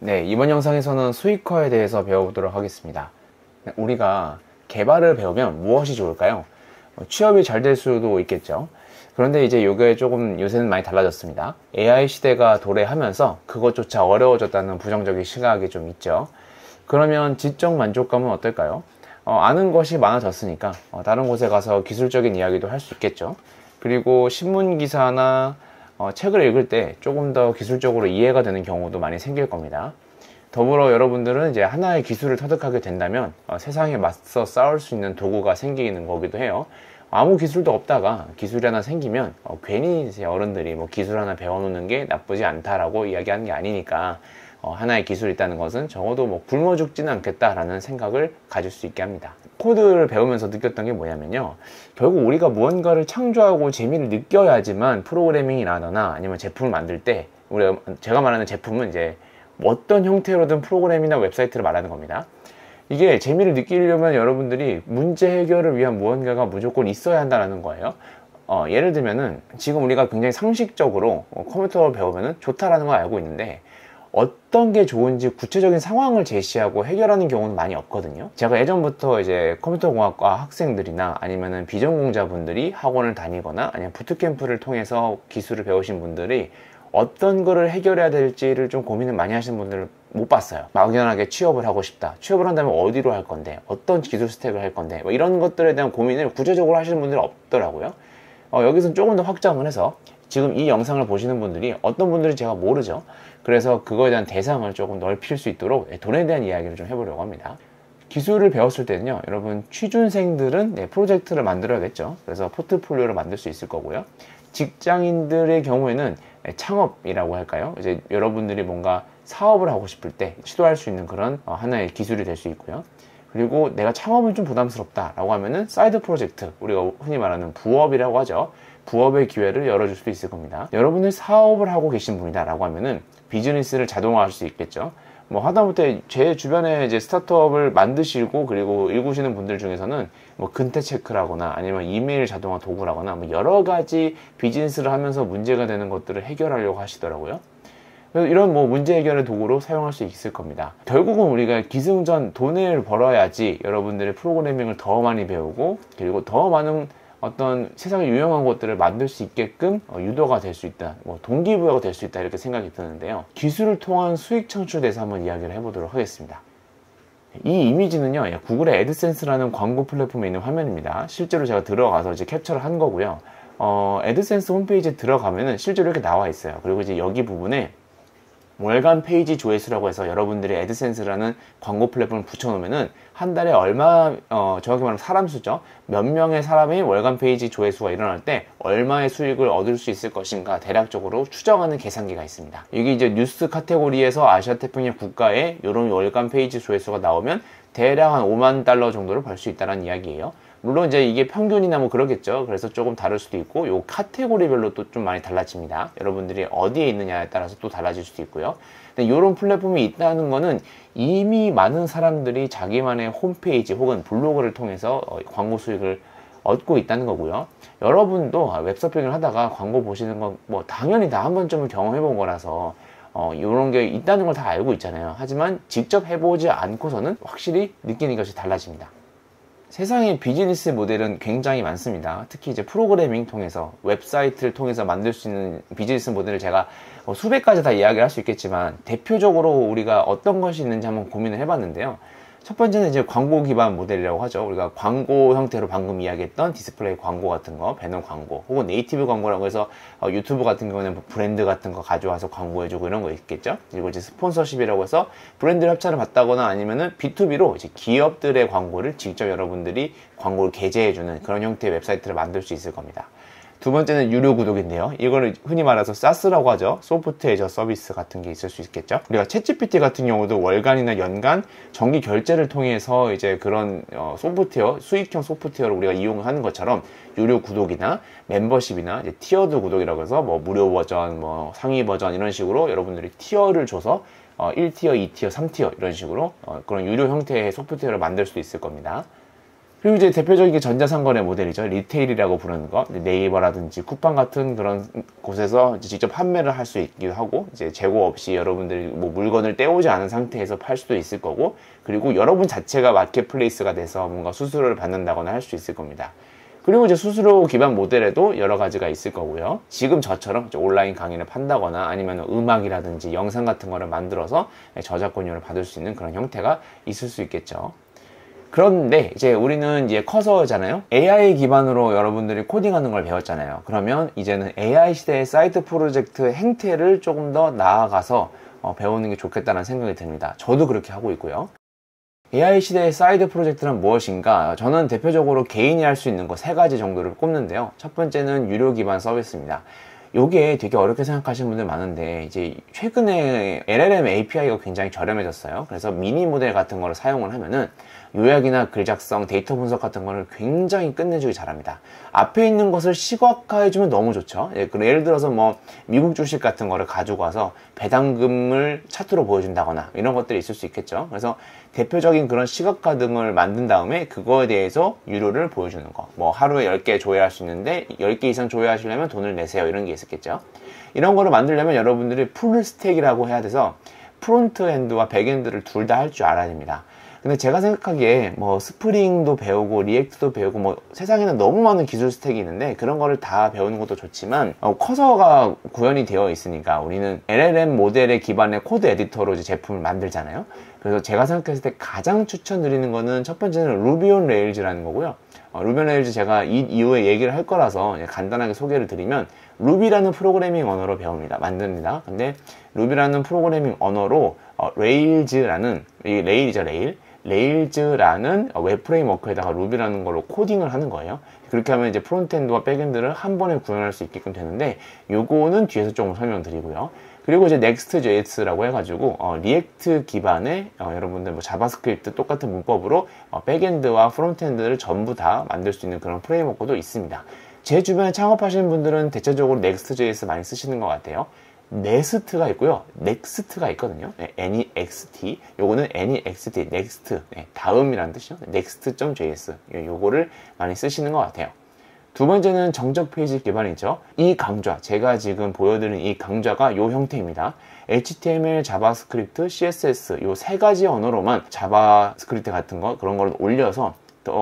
네, 이번 영상에서는 수익화에 대해서 배워보도록 하겠습니다. 우리가 개발을 배우면 무엇이 좋을까요? 취업이 잘 될 수도 있겠죠. 그런데 이제 이게 조금 요새는 많이 달라졌습니다. AI 시대가 도래하면서 그것조차 어려워졌다는 부정적인 시각이 좀 있죠. 그러면 지적 만족감은 어떨까요? 아는 것이 많아졌으니까 다른 곳에 가서 기술적인 이야기도 할 수 있겠죠. 그리고 신문 기사나 책을 읽을 때 조금 더 기술적으로 이해가 되는 경우도 많이 생길 겁니다. 더불어 여러분들은 이제 하나의 기술을 터득하게 된다면 세상에 맞서 싸울 수 있는 도구가 생기는 거기도 해요. 아무 기술도 없다가 기술이 하나 생기면 괜히 이제 어른들이 뭐 기술 하나 배워놓는 게 나쁘지 않다라고 이야기하는 게 아니니까 하나의 기술이 있다는 것은 적어도 뭐 굶어 죽지는 않겠다라는 생각을 가질 수 있게 합니다. 코드를 배우면서 느꼈던 게 뭐냐면요, 결국 우리가 무언가를 창조하고 재미를 느껴야지만 프로그래밍이 나거나 아니면 제품을 만들 때, 제가 말하는 제품은 이제 어떤 형태로든 프로그램이나 웹사이트를 말하는 겁니다. 이게 재미를 느끼려면 여러분들이 문제 해결을 위한 무언가가 무조건 있어야 한다는 거예요. 예를 들면은 지금 우리가 굉장히 상식적으로 컴퓨터를 배우면은 좋다라는 걸 알고 있는데, 어떤 게 좋은지 구체적인 상황을 제시하고 해결하는 경우는 많이 없거든요. 제가 예전부터 이제 컴퓨터공학과 학생들이나 아니면은 비전공자분들이 학원을 다니거나 아니면 부트캠프를 통해서 기술을 배우신 분들이 어떤 거를 해결해야 될지를 좀 고민을 많이 하시는 분들을 못 봤어요. 막연하게 취업을 하고 싶다, 취업을 한다면 어디로 할 건데, 어떤 기술 스택을 할 건데, 뭐 이런 것들에 대한 고민을 구체적으로 하시는 분들이 없더라고요. 여기서 조금 더 확장을 해서 지금 이 영상을 보시는 분들이 어떤 분들이 제가 모르죠. 그래서 그거에 대한 대상을 조금 넓힐 수 있도록 돈에 대한 이야기를 좀 해보려고 합니다. 기술을 배웠을 때는요, 여러분 취준생들은 프로젝트를 만들어야겠죠. 그래서 포트폴리오를 만들 수 있을 거고요. 직장인들의 경우에는 창업이라고 할까요? 이제 여러분들이 뭔가 사업을 하고 싶을 때 시도할 수 있는 그런 하나의 기술이 될 수 있고요. 그리고 내가 창업은 좀 부담스럽다 라고 하면은 사이드 프로젝트, 우리가 흔히 말하는 부업이라고 하죠. 부업의 기회를 열어줄 수도 있을 겁니다. 여러분들 사업을 하고 계신 분이다 라고 하면은 비즈니스를 자동화할 수 있겠죠. 뭐 하다못해 제 주변에 이제 스타트업을 만드시고 그리고 일구시는 분들 중에서는 뭐 근태 체크라거나 아니면 이메일 자동화 도구라거나 뭐 여러 가지 비즈니스를 하면서 문제가 되는 것들을 해결하려고 하시더라고요. 그래서 이런 뭐 문제 해결의 도구로 사용할 수 있을 겁니다. 결국은 우리가 기승전 돈을 벌어야지 여러분들의 프로그래밍을 더 많이 배우고 그리고 더 많은 어떤 세상에 유용한 것들을 만들 수 있게끔 유도가 될 수 있다, 뭐 동기부여가 될 수 있다, 이렇게 생각이 드는데요. 기술을 통한 수익 창출에 대해서 한번 이야기를 해보도록 하겠습니다. 이 이미지는요, 구글의 애드센스라는 광고 플랫폼에 있는 화면입니다. 실제로 제가 들어가서 이제 캡처를 한 거고요. 애드센스 홈페이지에 들어가면은 실제로 이렇게 나와 있어요. 그리고 이제 여기 부분에 월간 페이지 조회수라고 해서 여러분들이 애드센스라는 광고 플랫폼을 붙여놓으면은 한 달에 얼마, 정확히 말하면 사람 수죠. 몇 명의 사람이 월간 페이지 조회수가 일어날 때 얼마의 수익을 얻을 수 있을 것인가 대략적으로 추정하는 계산기가 있습니다. 이게 이제 뉴스 카테고리에서 아시아 태평양 국가에 이런 월간 페이지 조회수가 나오면 대략 한 5만 달러 정도를 벌 수 있다는 이야기예요. 물론 이제 이게 평균이나 뭐 그러겠죠. 그래서 조금 다를 수도 있고, 요 카테고리별로 또 좀 많이 달라집니다. 여러분들이 어디에 있느냐에 따라서 또 달라질 수도 있고요. 근데 이런 플랫폼이 있다는 거는 이미 많은 사람들이 자기만의 홈페이지 혹은 블로그를 통해서 광고 수익을 얻고 있다는 거고요. 여러분도 웹서핑을 하다가 광고 보시는 건 뭐 당연히 다 한 번쯤은 경험해 본 거라서 이런 게 있다는 걸 다 알고 있잖아요. 하지만 직접 해보지 않고서는 확실히 느끼는 것이 달라집니다. 세상의 비즈니스 모델은 굉장히 많습니다. 특히 이제 프로그래밍 통해서, 웹사이트를 통해서 만들 수 있는 비즈니스 모델을 제가 수백 가지 다 이야기를 할 수 있겠지만, 대표적으로 우리가 어떤 것이 있는지 한번 고민을 해봤는데요. 첫 번째는 이제 광고 기반 모델이라고 하죠. 우리가 광고 형태로 방금 이야기했던 디스플레이 광고 같은 거, 배너 광고, 혹은 네이티브 광고라고 해서 유튜브 같은 경우는 브랜드 같은 거 가져와서 광고해주고 이런 거 있겠죠. 그리고 이제 스폰서십이라고 해서 브랜드 협찬을 받다거나 아니면은 B2B로 이제 기업들의 광고를 직접 여러분들이 광고를 게재해주는 그런 형태의 웹사이트를 만들 수 있을 겁니다. 두 번째는 유료 구독인데요. 이거를 흔히 말해서 SaaS라고 하죠. 소프트웨어 애저 서비스 같은 게 있을 수 있겠죠. 우리가 챗GPT 같은 경우도 월간이나 연간 정기 결제를 통해서 이제 그런 소프트웨어, 수익형 소프트웨어를 우리가 이용하는 것처럼 유료 구독이나 멤버십이나 이제 티어드 구독이라고 해서 뭐 무료 버전, 뭐 상위 버전 이런 식으로 여러분들이 티어를 줘서 1티어, 2티어, 3티어 이런 식으로 그런 유료 형태의 소프트웨어를 만들 수 있을 겁니다. 그리고 이제 대표적인 게 전자상거래 모델이죠. 리테일이라고 부르는 거. 네이버라든지 쿠팡 같은 그런 곳에서 이제 직접 판매를 할 수 있기도 하고, 이제 재고 없이 여러분들이 뭐 물건을 떼오지 않은 상태에서 팔 수도 있을 거고, 그리고 여러분 자체가 마켓플레이스가 돼서 뭔가 수수료를 받는다거나 할 수 있을 겁니다. 그리고 이제 수수료 기반 모델에도 여러 가지가 있을 거고요. 지금 저처럼 이제 온라인 강의를 판다거나 아니면 음악이라든지 영상 같은 거를 만들어서 저작권료를 받을 수 있는 그런 형태가 있을 수 있겠죠. 그런데 이제 우리는 이제 커서잖아요. AI 기반으로 여러분들이 코딩하는 걸 배웠잖아요. 그러면 이제는 AI 시대의 사이트 프로젝트 행태를 조금 더 나아가서 배우는 게 좋겠다는 생각이 듭니다. 저도 그렇게 하고 있고요. AI 시대의 사이드 프로젝트는 무엇인가? 저는 대표적으로 개인이 할 수 있는 거 3가지 정도를 꼽는데요. 첫 번째는 유료 기반 서비스입니다. 요게 되게 어렵게 생각하시는 분들 많은데, 이제 최근에 LLM API가 굉장히 저렴해졌어요. 그래서 미니 모델 같은 거를 사용을 하면은 요약이나 글 작성, 데이터 분석 같은 거를 굉장히 끝내주기 잘합니다. 앞에 있는 것을 시각화해주면 너무 좋죠. 예를 들어서 뭐 미국 주식 같은 거를 가지고 와서 배당금을 차트로 보여준다거나 이런 것들이 있을 수 있겠죠. 그래서 대표적인 그런 시각화 등을 만든 다음에 그거에 대해서 유료를 보여주는 거. 뭐 하루에 10개 조회할 수 있는데 10개 이상 조회하시려면 돈을 내세요. 이런 게 있었겠죠. 이런 거를 만들려면 여러분들이 풀 스택이라고 해야 돼서 프론트 엔드와 백엔드를 둘 다 할 줄 알아야 됩니다. 근데 제가 생각하기에 뭐 스프링도 배우고 리액트도 배우고 뭐 세상에는 너무 많은 기술 스택이 있는데 그런 거를 다 배우는 것도 좋지만 커서가 구현이 되어 있으니까 우리는 LLM 모델에 기반의 코드 에디터로 이제 제품을 만들잖아요. 그래서 제가 생각했을 때 가장 추천드리는 거는 첫 번째는 루비 온 레일즈라는 거고요. 루비 온 레일즈 제가 이후에 얘기를 할 거라서 간단하게 소개를 드리면, 루비라는 프로그래밍 언어로 배웁니다. 만듭니다. 근데 루비라는 프로그래밍 언어로 레일즈라는, 이 레일이죠, 레일즈라는 웹 프레임워크에다가 루비라는 걸로 코딩을 하는 거예요. 그렇게 하면 이제 프론트엔드와 백엔드를 한 번에 구현할 수 있게끔 되는데, 요거는 뒤에서 조금 설명드리고요. 그리고 이제 Next.js라고 해가지고 리액트 기반의 여러분들 뭐 자바스크립트 똑같은 문법으로 백엔드와 프론트엔드를 전부 다 만들 수 있는 그런 프레임워크도 있습니다. 제 주변에 창업하시는 분들은 대체적으로 Next.js 많이 쓰시는 것 같아요. 네스트가 있고요, 넥스트가 있거든요. NEXT, 요거는 NEXT, 넥스트, 다음이라는 뜻이죠. next.js, 요거를 많이 쓰시는 것 같아요. 두 번째는 정적 페이지 기반이죠. 이 강좌, 제가 지금 보여드린 이 강좌가 요 형태입니다. HTML, 자바스크립트, CSS 요 3가지 언어로만 자바스크립트 같은 거 그런 걸 올려서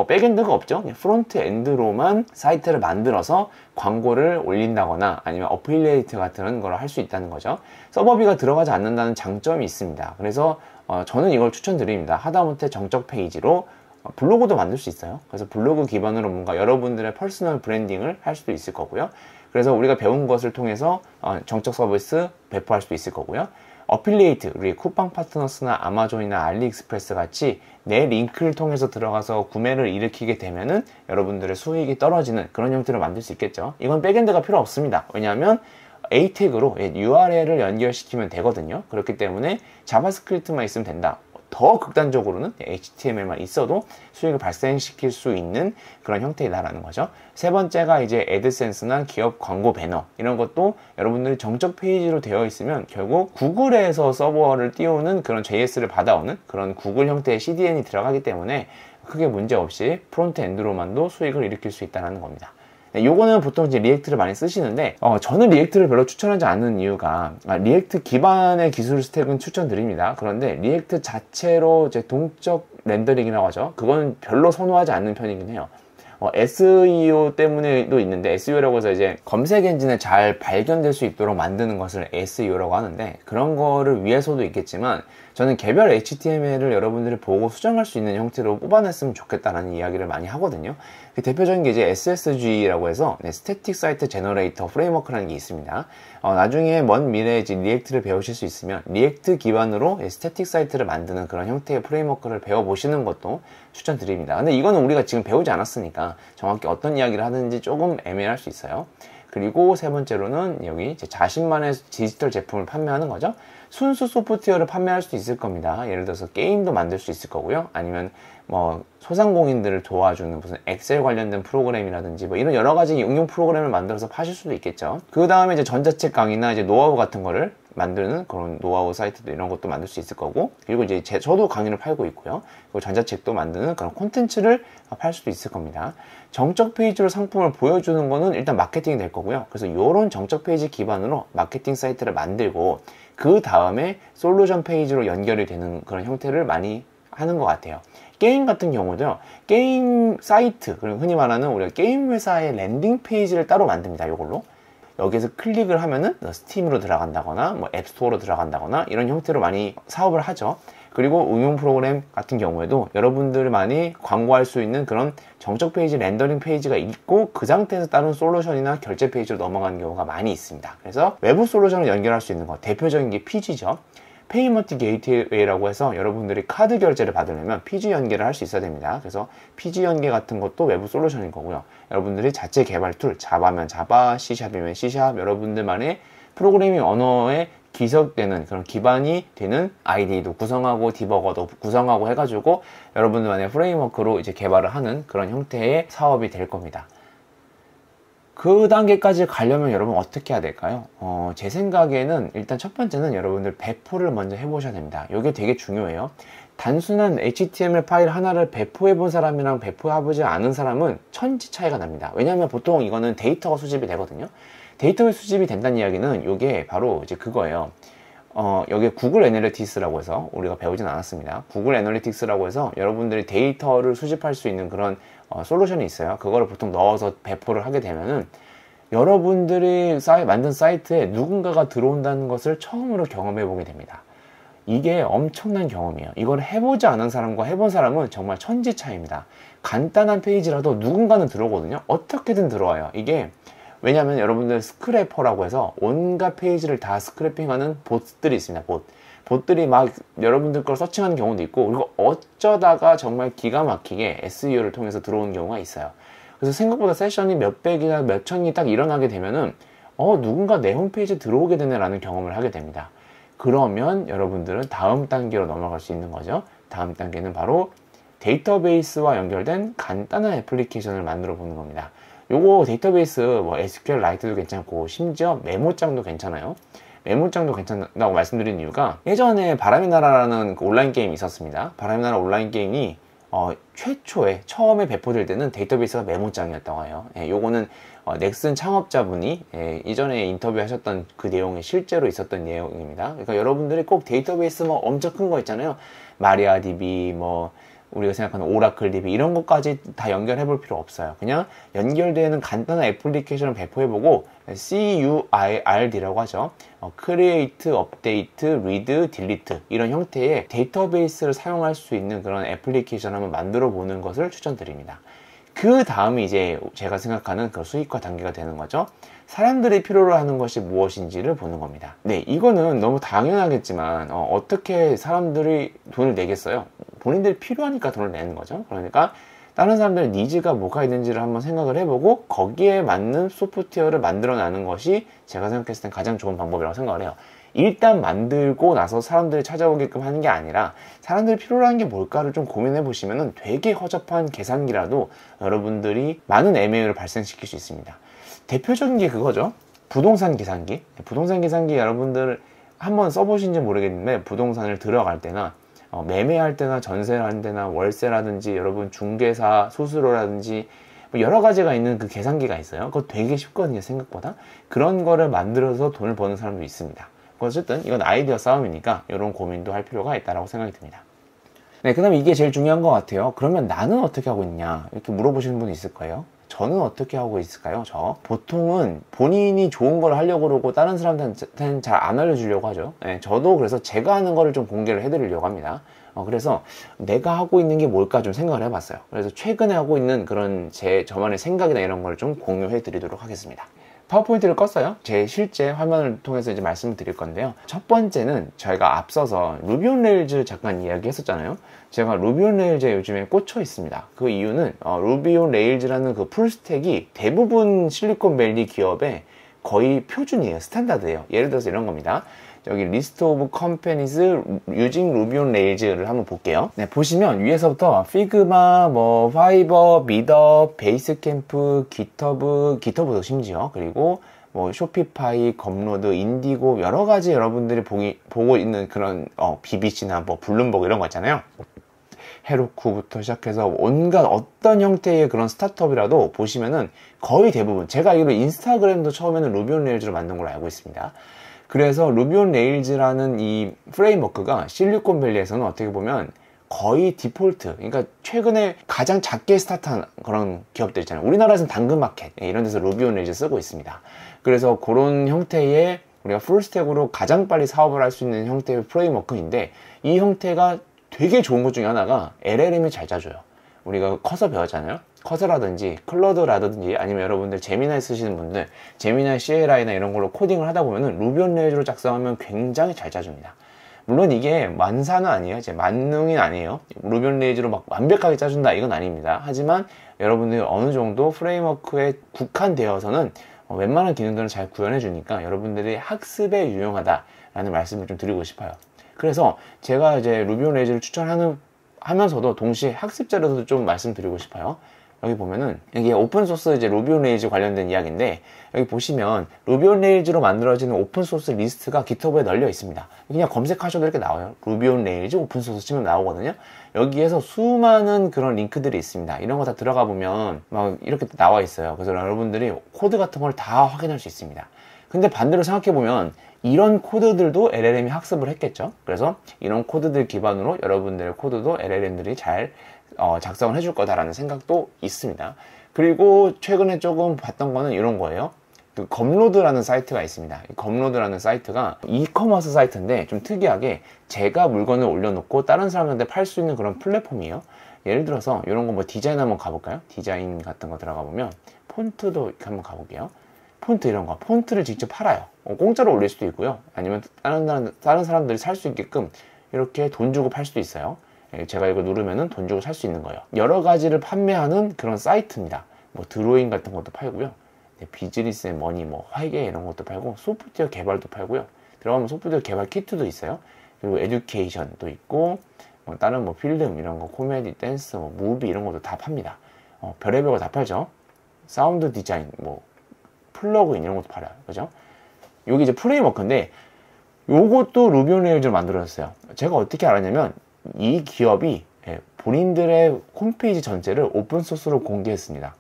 백엔드가 없죠. 프론트엔드로만 사이트를 만들어서 광고를 올린다거나 아니면 어필리에이트 같은 걸 할 수 있다는 거죠. 서버비가 들어가지 않는다는 장점이 있습니다. 그래서 저는 이걸 추천드립니다. 하다못해 정적 페이지로 블로그도 만들 수 있어요. 그래서 블로그 기반으로 뭔가 여러분들의 퍼스널 브랜딩을 할 수도 있을 거고요. 그래서 우리가 배운 것을 통해서 정적 서비스 배포할 수도 있을 거고요. 어필리에이트, 우리 쿠팡 파트너스나 아마존이나 알리익스프레스 같이 내 링크를 통해서 들어가서 구매를 일으키게 되면은 여러분들의 수익이 떨어지는 그런 형태로 만들 수 있겠죠. 이건 백엔드가 필요 없습니다. 왜냐하면 A 태그로 URL을 연결시키면 되거든요. 그렇기 때문에 자바스크립트만 있으면 된다. 더 극단적으로는 HTML만 있어도 수익을 발생시킬 수 있는 그런 형태이다라는 거죠. 세 번째가 이제 애드센스나 기업 광고 배너, 이런 것도 여러분들이 정적 페이지로 되어 있으면 결국 구글에서 서버를 띄우는 그런 JS를 받아오는 그런 구글 형태의 CDN이 들어가기 때문에 크게 문제 없이 프론트 엔드로만도 수익을 일으킬 수 있다는 겁니다. 요거는 보통 이제 리액트를 많이 쓰시는데 저는 리액트를 별로 추천하지 않는 이유가, 리액트 기반의 기술 스택은 추천드립니다. 그런데 리액트 자체로 이제 동적 렌더링이라고 하죠. 그건 별로 선호하지 않는 편이긴 해요. SEO 때문에도 있는데, SEO라고 해서 이제 검색 엔진에 잘 발견될 수 있도록 만드는 것을 SEO라고 하는데, 그런 거를 위해서도 있겠지만 저는 개별 HTML을 여러분들이 보고 수정할 수 있는 형태로 뽑아냈으면 좋겠다는 이야기를 많이 하거든요. 그 대표적인 게 이제 SSG라고 해서 스태틱 사이트 제너레이터 프레임워크라는 게 있습니다. 나중에 먼 미래에 이제 리액트를 배우실 수 있으면 리액트 기반으로 스태틱 사이트를 만드는 그런 형태의 프레임워크를 배워보시는 것도 추천드립니다. 근데 이거는 우리가 지금 배우지 않았으니까 정확히 어떤 이야기를 하는지 조금 애매할 수 있어요. 그리고 세 번째로는 여기 이제 자신만의 디지털 제품을 판매하는 거죠. 순수 소프트웨어를 판매할 수도 있을 겁니다. 예를 들어서 게임도 만들 수 있을 거고요. 아니면 뭐 소상공인들을 도와주는 무슨 엑셀 관련된 프로그램이라든지 뭐 이런 여러 가지 응용 프로그램을 만들어서 파실 수도 있겠죠. 그 다음에 이제 전자책 강의나 이제 노하우 같은 거를 만드는 그런 노하우 사이트도 이런 것도 만들 수 있을 거고, 그리고 이제 저도 강의를 팔고 있고요. 그리고 전자책도 만드는 그런 콘텐츠를 팔 수도 있을 겁니다. 정적 페이지로 상품을 보여주는 거는 일단 마케팅이 될 거고요. 그래서 이런 정적 페이지 기반으로 마케팅 사이트를 만들고 그 다음에 솔루션 페이지로 연결이 되는 그런 형태를 많이 하는 것 같아요. 게임 같은 경우도요, 게임 사이트, 그리고 흔히 말하는 우리가 게임 회사의 랜딩 페이지를 따로 만듭니다. 이걸로 여기서 클릭을 하면은 스팀으로 들어간다거나 뭐 앱스토어로 들어간다거나 이런 형태로 많이 사업을 하죠. 그리고 응용 프로그램 같은 경우에도 여러분들만이 광고할 수 있는 그런 정적 페이지, 렌더링 페이지가 있고 그 상태에서 다른 솔루션이나 결제 페이지로 넘어가는 경우가 많이 있습니다. 그래서 외부 솔루션을 연결할 수 있는 것, 대표적인 게 PG죠. 페이먼트 게이트웨이라고 해서 여러분들이 카드 결제를 받으려면 PG 연계를 할 수 있어야 됩니다. 그래서 PG 연계 같은 것도 외부 솔루션인 거고요. 여러분들이 자체 개발 툴, 자바면 자바, C샵이면 C샵, 여러분들만의 프로그래밍 언어에 기석되는 그런 기반이 되는 IDE도 구성하고 디버거도 구성하고 해가지고 여러분들만의 프레임워크로 이제 개발을 하는 그런 형태의 사업이 될 겁니다. 그 단계까지 가려면 여러분 어떻게 해야 될까요? 제 생각에는 일단 첫 번째는 여러분들 배포를 먼저 해보셔야 됩니다. 이게 되게 중요해요. 단순한 HTML 파일 하나를 배포해 본 사람이랑 배포해보지 않은 사람은 천지 차이가 납니다. 왜냐하면 보통 이거는 데이터가 수집이 되거든요. 데이터가 수집이 된다는 이야기는 이게 바로 이제 그거예요. 여기 구글 애널리틱스라고 해서 우리가 배우진 않았습니다. 구글 애널리틱스라고 해서 여러분들이 데이터를 수집할 수 있는 그런 솔루션이 있어요. 그거를 보통 넣어서 배포를 하게 되면은 여러분들이 만든 사이트에 누군가가 들어온다는 것을 처음으로 경험해 보게 됩니다. 이게 엄청난 경험이에요. 이걸 해보지 않은 사람과 해본 사람은 정말 천지 차이입니다. 간단한 페이지라도 누군가는 들어오거든요. 어떻게든 들어와요. 이게 왜냐하면 여러분들 스크래퍼라고 해서 온갖 페이지를 다 스크래핑하는 봇들이 있습니다. 봇들이 막 여러분들 걸 서칭하는 경우도 있고, 그리고 어쩌다가 정말 기가 막히게 SEO를 통해서 들어오는 경우가 있어요. 그래서 생각보다 세션이 몇백이나 몇천이 딱 일어나게 되면은 누군가 내 홈페이지에 들어오게 되네 라는 경험을 하게 됩니다. 그러면 여러분들은 다음 단계로 넘어갈 수 있는 거죠. 다음 단계는 바로 데이터베이스와 연결된 간단한 애플리케이션을 만들어 보는 겁니다. 요거 데이터베이스 뭐 SQLite도 괜찮고 심지어 메모장도 괜찮아요. 메모장도 괜찮다고 말씀드린 이유가 예전에 바람의 나라라는 그 온라인 게임이 있었습니다. 바람의 나라 온라인 게임이 최초에 처음에 배포될 때는 데이터베이스가 메모장이었다고 해요. 요거는 넥슨 창업자분이 이전에 인터뷰하셨던 그 내용이 실제로 있었던 내용입니다. 그러니까 여러분들이 꼭 데이터베이스 뭐 엄청 큰 거 있잖아요. 마리아DB 뭐 우리가 생각하는 오라클 DB 이런 것까지 다 연결해 볼 필요 없어요. 그냥 연결되는 간단한 애플리케이션을 배포해보고 CUIRD라고 하죠. Create, Update, Read, Delete 이런 형태의 데이터베이스를 사용할 수 있는 그런 애플리케이션 한번 만들어 보는 것을 추천드립니다. 그 다음에 이제 제가 생각하는 그 수익화 단계가 되는 거죠. 사람들이 필요로 하는 것이 무엇인지를 보는 겁니다. 네, 이거는 너무 당연하겠지만 어떻게 사람들이 돈을 내겠어요? 본인들이 필요하니까 돈을 내는 거죠. 그러니까 다른 사람들의 니즈가 뭐가 있는지를 한번 생각을 해보고 거기에 맞는 소프트웨어를 만들어내는 것이 제가 생각했을 땐 가장 좋은 방법이라고 생각을 해요. 일단 만들고 나서 사람들이 찾아오게끔 하는 게 아니라 사람들이 필요로 하는 게 뭘까를 좀 고민해 보시면 되게 허접한 계산기라도 여러분들이 많은 MAU를 발생시킬 수 있습니다. 대표적인 게 그거죠. 부동산 계산기. 부동산 계산기 여러분들 한번 써보신지 모르겠는데 부동산을 들어갈 때나 매매할 때나 전세를 할 때나 월세라든지 여러분 중개사 수수료라든지 뭐 여러 가지가 있는 그 계산기가 있어요. 그거 되게 쉽거든요, 생각보다. 그런 거를 만들어서 돈을 버는 사람도 있습니다. 어쨌든 이건 아이디어 싸움이니까 이런 고민도 할 필요가 있다고 생각이 듭니다. 네, 그 다음에 이게 제일 중요한 것 같아요. 그러면 나는 어떻게 하고 있냐 이렇게 물어보시는 분이 있을 거예요. 저는 어떻게 하고 있을까요? 보통은 본인이 좋은 걸 하려고 그러고 다른 사람들한테는 잘 안 알려주려고 하죠. 네, 저도 그래서 제가 하는 거를 좀 공개를 해드리려고 합니다. 그래서 내가 하고 있는 게 뭘까 좀 생각을 해봤어요. 그래서 최근에 하고 있는 그런 저만의 생각이나 이런 걸 좀 공유해 드리도록 하겠습니다. 파워포인트를 껐어요. 제 실제 화면을 통해서 이제 말씀을 드릴 건데요. 첫 번째는 저희가 앞서서 루비 온 레일즈 잠깐 이야기 했었잖아요. 제가 루비 온 레일즈에 요즘에 꽂혀 있습니다. 그 이유는 루비 온 레일즈라는 그 풀스택이 대부분 실리콘밸리 기업의 거의 표준이에요. 스탠다드예요. 예를 들어서 이런 겁니다. 여기 리스트 오브 컴퍼니즈 유징 루비 온 레일즈를 한번 볼게요. 네, 보시면 위에서부터 피그마, 뭐 파이버, 미더, 베이스캠프, 기터브도 심지어 그리고 뭐 쇼피파이, 검로드, 인디고 여러 가지 여러분들이 보고 있는 그런 BBC나 뭐 블룸버그 이런 거 있잖아요. 헤로쿠부터 시작해서 온갖 어떤 형태의 그런 스타트업이라도 보시면은 거의 대부분, 제가 알기로 인스타그램도 처음에는 루비 온 레일즈로 만든 걸로 알고 있습니다. 그래서 루비 온 레일즈라는 이 프레임워크가 실리콘밸리에서는 어떻게 보면 거의 디폴트, 그러니까 최근에 가장 작게 스타트한 그런 기업들 있잖아요. 우리나라에서는 당근마켓 이런 데서 루비 온 레일즈 쓰고 있습니다. 그래서 그런 형태의 우리가 풀스택으로 가장 빨리 사업을 할 수 있는 형태의 프레임워크인데, 이 형태가 되게 좋은 것 중에 하나가 LLM이 잘 짜줘요. 우리가 커서 배웠잖아요. 커서라든지 클로드라든지 아니면 여러분들 제미나이 쓰시는 분들 제미나이 CLI나 이런 걸로 코딩을 하다 보면은 루비 온 레일즈로 작성하면 굉장히 잘 짜줍니다. 물론 이게 만사는 아니에요. 제 만능이 아니에요. 루비 온 레일즈로 막 완벽하게 짜준다 이건 아닙니다. 하지만 여러분들이 어느 정도 프레임워크에 국한되어서는 웬만한 기능들은 잘 구현해 주니까 여러분들이 학습에 유용하다라는 말씀을 좀 드리고 싶어요. 그래서 제가 이제 루비 온 레일즈를 추천하면서도 동시에 학습 자료도 좀 말씀드리고 싶어요. 여기 보면은 이게 오픈소스 이제 루비 온 레일즈 관련된 이야기인데, 여기 보시면 루비 온 레일즈로 만들어지는 오픈소스 리스트가 깃허브에 널려 있습니다. 그냥 검색하셔도 이렇게 나와요. 루비 온 레일즈 오픈소스 치면 나오거든요. 여기에서 수많은 그런 링크들이 있습니다. 이런 거 다 들어가 보면 막 이렇게 나와 있어요. 그래서 여러분들이 코드 같은 걸 다 확인할 수 있습니다. 근데 반대로 생각해 보면 이런 코드들도 LLM이 학습을 했겠죠. 그래서 이런 코드들 기반으로 여러분들의 코드도 LLM들이 잘 작성을 해줄 거다라는 생각도 있습니다. 그리고 최근에 조금 봤던 거는 이런 거예요. 그 검로드라는 사이트가 있습니다. 이 검로드라는 사이트가 이커머스 사이트인데 좀 특이하게 제가 물건을 올려놓고 다른 사람한테 팔 수 있는 그런 플랫폼이에요. 예를 들어서 이런 거 뭐 디자인 한번 가볼까요? 디자인 같은 거 들어가 보면 폰트도 이렇게 한번 가볼게요. 폰트 이런 거, 폰트를 직접 팔아요. 공짜로 올릴 수도 있고요. 아니면 다른 사람들이 살 수 있게끔 이렇게 돈 주고 팔 수도 있어요. 제가 이거 누르면은 돈 주고 살 수 있는 거예요. 여러 가지를 판매하는 그런 사이트입니다. 뭐 드로잉 같은 것도 팔고요. 비즈니스 앤 머니, 뭐 회계 이런 것도 팔고, 소프트웨어 개발도 팔고요. 들어가면 소프트웨어 개발 키트도 있어요. 그리고 에듀케이션도 있고, 다른 뭐 필름 이런 거, 코미디, 댄스, 뭐 무비 이런 것도 다 팝니다. 별의별 거 다 팔죠. 사운드 디자인, 뭐 플러그인 이런 것도 팔아요. 그죠? 여기 이제 프레임워크인데 요것도 루비 온 레일즈로 만들어졌어요. 제가 어떻게 알았냐면 이 기업이 본인들의 홈페이지 전체를 오픈소스로 공개했습니다.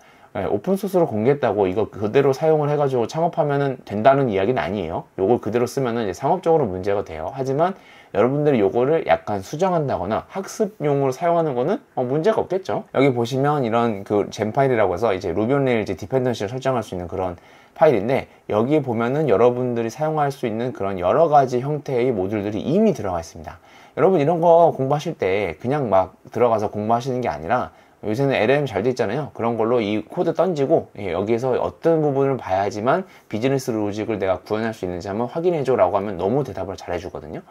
오픈소스로 공개했다고 이거 그대로 사용을 해가지고 창업하면 된다는 이야기는 아니에요. 요걸 그대로 쓰면 이제 상업적으로 문제가 돼요. 하지만 여러분들이 요거를 약간 수정한다거나 학습용으로 사용하는 거는 문제가 없겠죠. 여기 보시면 이런 그 젠 파일이라고 해서 이제 루비 온 레일즈 디펜던시를 설정할 수 있는 그런 파일인데, 여기 보면은 여러분들이 사용할 수 있는 그런 여러 가지 형태의 모듈들이 이미 들어가 있습니다. 여러분 이런 거 공부하실 때 그냥 막 들어가서 공부하시는 게 아니라, 요새는 LLM 잘 돼 있잖아요. 그런 걸로 이 코드 던지고 여기에서 어떤 부분을 봐야지만 비즈니스 로직을 내가 구현할 수 있는지 한번 확인해줘 라고 하면 너무 대답을 잘 해주거든요.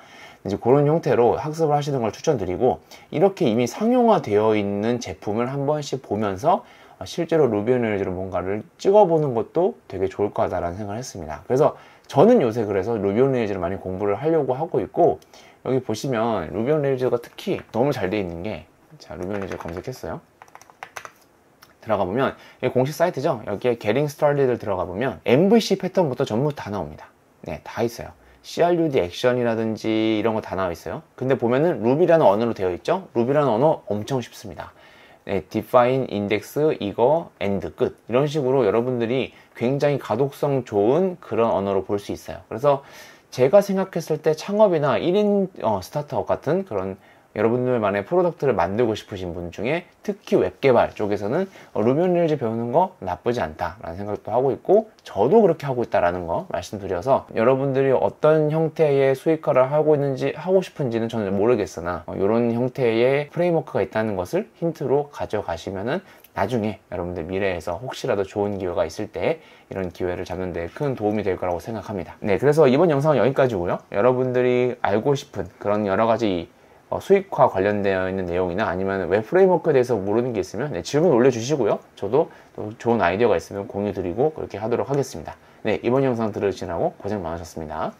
이제 그런 형태로 학습을 하시는 걸 추천드리고, 이렇게 이미 상용화 되어 있는 제품을 한 번씩 보면서 실제로 루비 온 레일즈로 뭔가를 찍어보는 것도 되게 좋을 거다라는 생각을 했습니다. 그래서 저는 요새 그래서 루비 온 레일즈를 많이 공부를 하려고 하고 있고, 여기 보시면 루비 온 레일즈가 특히 너무 잘 돼 있는 게, 자, 루비 온 레일즈 검색했어요. 들어가 보면 이게 공식 사이트죠. 여기에 Getting Started를 들어가 보면 MVC 패턴부터 전부 다 나옵니다. 네, 다 있어요. CRUD 액션이라든지 이런 거 다 나와 있어요. 근데 보면은 루비라는 언어로 되어 있죠. 루비라는 언어 엄청 쉽습니다. 네, define, index, 이거, end, 끝. 이런 식으로 여러분들이 굉장히 가독성 좋은 그런 언어로 볼 수 있어요. 그래서 제가 생각했을 때 창업이나 1인 스타트업 같은 그런 여러분들만의 프로덕트를 만들고 싶으신 분 중에 특히 웹 개발 쪽에서는 루비 온 레일즈 배우는 거 나쁘지 않다라는 생각도 하고 있고, 저도 그렇게 하고 있다라는 거 말씀드려서 여러분들이 어떤 형태의 수익화를 하고 싶은지는 저는 모르겠으나 이런 형태의 프레임워크가 있다는 것을 힌트로 가져가시면은 나중에 여러분들 미래에서 혹시라도 좋은 기회가 있을 때 이런 기회를 잡는 데 큰 도움이 될 거라고 생각합니다. 네, 그래서 이번 영상은 여기까지고요. 여러분들이 알고 싶은 그런 여러 가지 수익화 관련되어 있는 내용이나 아니면 웹 프레임워크에 대해서 모르는 게 있으면 질문 올려주시고요. 저도 또 좋은 아이디어가 있으면 공유 드리고 그렇게 하도록 하겠습니다. 네, 이번 영상 들으시느라고 고생 많으셨습니다.